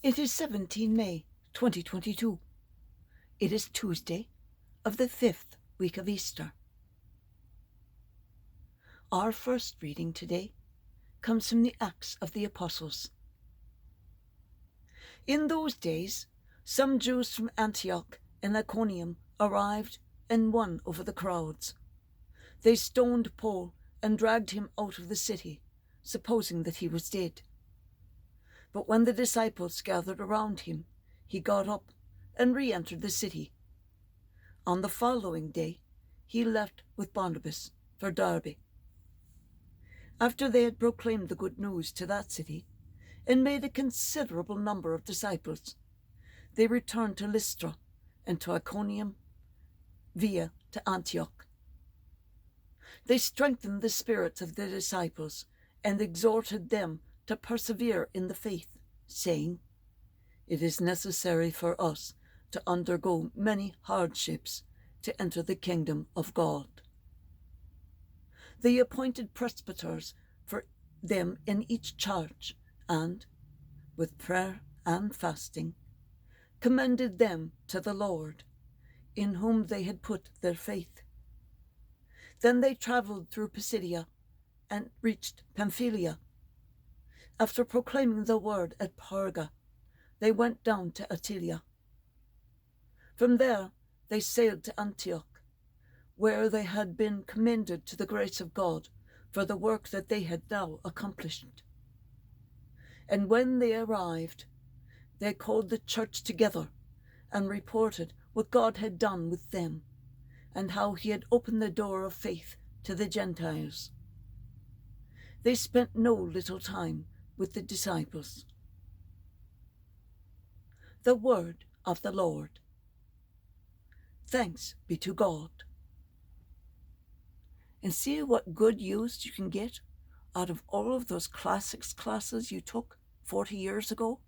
It is 17 May 2022. It is Tuesday of the 5th week of Easter. Our first reading today comes from the Acts of the Apostles. In those days, some Jews from Antioch and Iconium arrived and won over the crowds. They stoned Paul and dragged him out of the city, supposing that he was dead. But when the disciples gathered around him, he got up and re-entered the city. On the following day, he left with Barnabas for Derbe. After they had proclaimed the good news to that city and made a considerable number of disciples, they returned to Lystra and to Iconium via to Antioch. They strengthened the spirits of the disciples and exhorted them to persevere in the faith, saying, "It is necessary for us to undergo many hardships to enter the kingdom of God." They appointed presbyters for them in each church and, with prayer and fasting, commended them to the Lord, in whom they had put their faith. Then they travelled through Pisidia and reached Pamphylia. After proclaiming the word at Perga, they went down to Attalia. From there they sailed to Antioch, where they had been commended to the grace of God for the work that they had now accomplished. And when they arrived, they called the church together and reported what God had done with them and how he had opened the door of faith to the Gentiles. They spent no little time with the disciples. The word of the Lord. Thanks be to God. And see what good use you can get out of all of those classics classes you took 40 years ago?